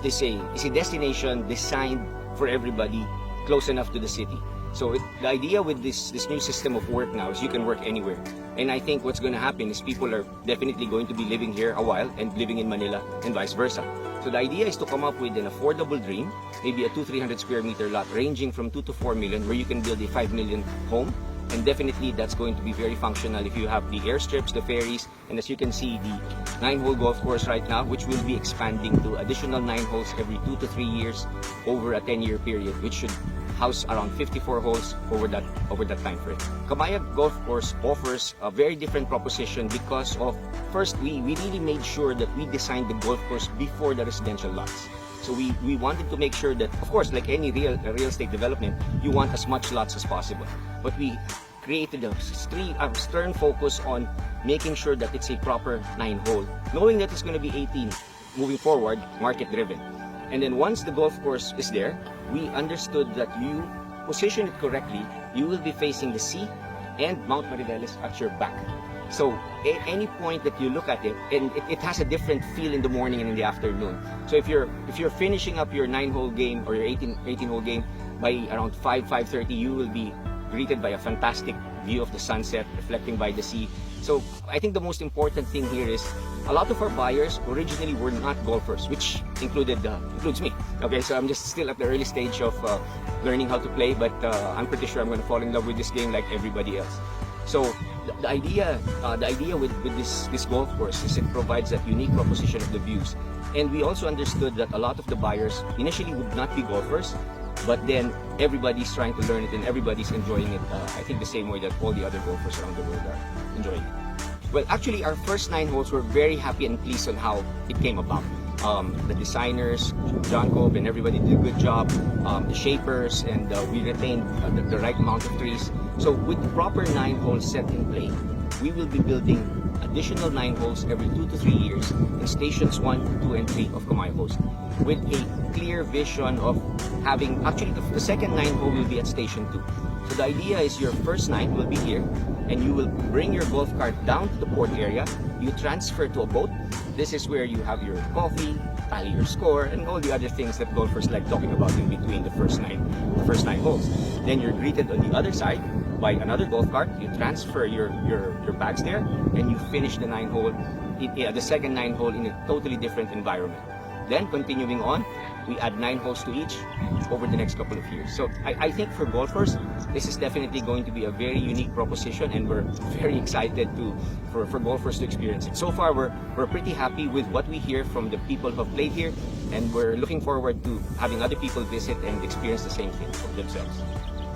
is a destination designed for everybody, close enough to the city. So the idea with this new system of work now is you can work anywhere. And I think what's going to happen is people are definitely going to be living here a while and living in Manila and vice versa. So the idea is to come up with an affordable dream, maybe a 200-300 square meter lot ranging from 2 to 4 million, where you can build a 5 million home. And definitely that's going to be very functional if you have the airstrips, the ferries, and as you can see, the 9-hole golf course right now, which will be expanding to additional 9 holes every 2 to 3 years over a 10-year period, which should house around 54 holes over that time frame. Camaya Golf Course offers a very different proposition because of, first, we really made sure that we designed the golf course before the residential lots. So we wanted to make sure that, of course, like any real estate development, you want as much lots as possible. But we created a stern focus on making sure that it's a proper 9-hole, knowing that it's going to be 18 moving forward, market-driven. And then once the golf course is there, we understood that you position it correctly, you will be facing the sea and Mount Mariveles at your back. So at any point that you look at it, and it has a different feel in the morning and in the afternoon. So if you're finishing up your 9-hole game or your 18-hole game by around 5:30, you will be greeted by a fantastic view of the sunset reflecting by the sea. So I think the most important thing here is a lot of our buyers originally were not golfers, which includes me. Okay, so I'm just still at the early stage of learning how to play, but I'm pretty sure I'm going to fall in love with this game like everybody else. So the idea with this golf course is it provides that unique proposition of the views. And we also understood that a lot of the buyers initially would not be golfers, but then everybody's trying to learn it and everybody's enjoying it, I think the same way that all the other golfers around the world are enjoying it. Well, actually, our first 9 holes were very happy and pleased on how it came about. The designers, John Cobb and everybody did a good job, the shapers, and we retained the right amount of trees. So with the proper 9 holes set in play, we will be building additional 9 holes every 2 to 3 years in stations 1, 2, and 3 of Camaya Coast, with a clear vision of having, actually the second 9 hole will be at station 2. So the idea is your first 9 will be here, and you will bring your golf cart down to the port area, you transfer to a boat. This is where you have your coffee, tally your score, and all the other things that golfers like talking about in between the first nine holes. Then you're greeted on the other side by another golf cart. You transfer your bags there, and you finish the the second 9 hole in a totally different environment. Then continuing on, we add 9 holes to each over the next couple of years. So I think for golfers, this is definitely going to be a very unique proposition, and we're very excited for golfers to experience it. So far, we're pretty happy with what we hear from the people who have played here, and we're looking forward to having other people visit and experience the same thing for themselves.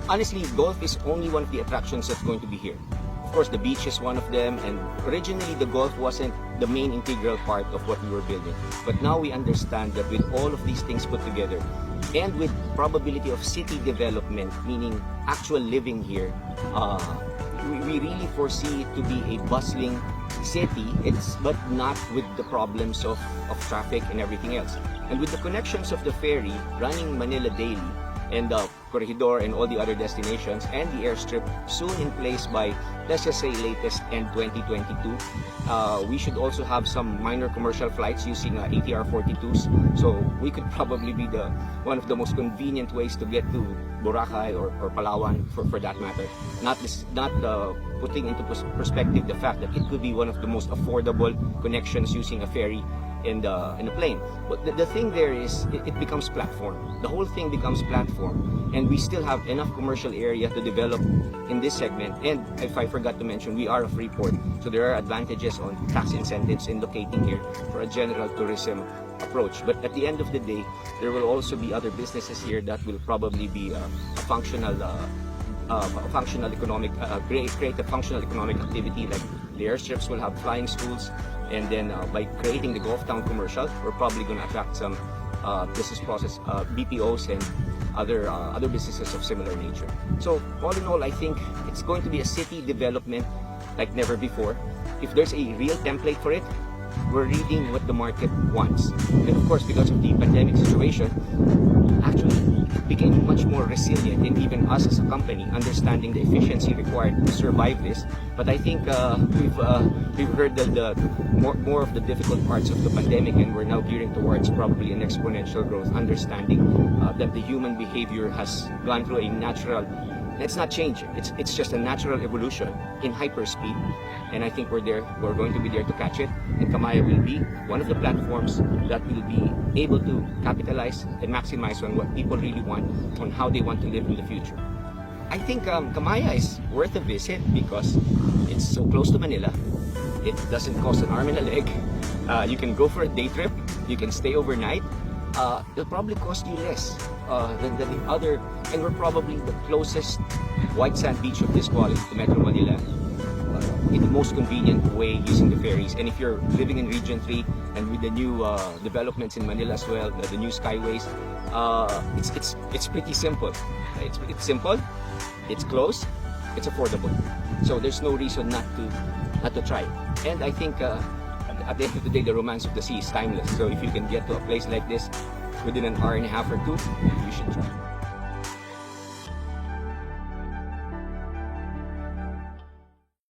Honestly, golf is only one of the attractions that's going to be here. Of course, the beach is one of them, and originally the golf wasn't the main integral part of what we were building. But now we understand that with all of these things put together, and with probability of city development, meaning actual living here, we really foresee it to be a bustling city, but not with the problems of traffic and everything else. And with the connections of the ferry running Manila daily, and the Corregidor and all the other destinations, and the airstrip soon in place by, let's just say, latest end 2022. We should also have some minor commercial flights using ATR 42s. So we could probably be one of the most convenient ways to get to Boracay or Palawan for that matter. Not putting into perspective the fact that it could be one of the most affordable connections using a ferry in a plane. But the thing there is, it becomes platform. The whole thing becomes platform, and we still have enough commercial area to develop in this segment. And if I forgot to mention, we are a free port, so there are advantages on tax incentives in locating here for a general tourism approach. But at the end of the day, there will also be other businesses here that will probably be a functional economic create a functional economic activity. Like the airstrips will have flying schools, and then by creating the Golf Town commercial, we're probably going to attract some business process BPOs and other businesses of similar nature. So all in all, I think it's going to be a city development like never before. If there's a real template for it, we're reading what the market wants. And of course, because of the pandemic situation, actually it became much more resilient, and even us as a company understanding the efficiency required to survive this. But I think we've heard the more of the difficult parts of the pandemic, and we're now gearing towards probably an exponential growth, understanding that the human behavior has gone through a natural, it's not change, it's just a natural evolution in hyperspeed, and I think we're going to be there to catch it, and Camaya will be one of the platforms that will be able to capitalize and maximize on what people really want, on how they want to live in the future. I think Camaya is worth a visit because it's so close to Manila. It doesn't cost an arm and a leg. You can go for a day trip, you can stay overnight. It'll probably cost you less than the other, and we're probably the closest white sand beach of this quality to Metro Manila in the most convenient way, using the ferries. And if you're living in Region 3 and with the new developments in Manila as well, the new skyways, it's pretty simple. It's simple, it's close, it's affordable. So there's no reason not to try. And I think at the end of the day, the romance of the sea is timeless. So if you can get to a place like this within an hour and a half or two, you should try.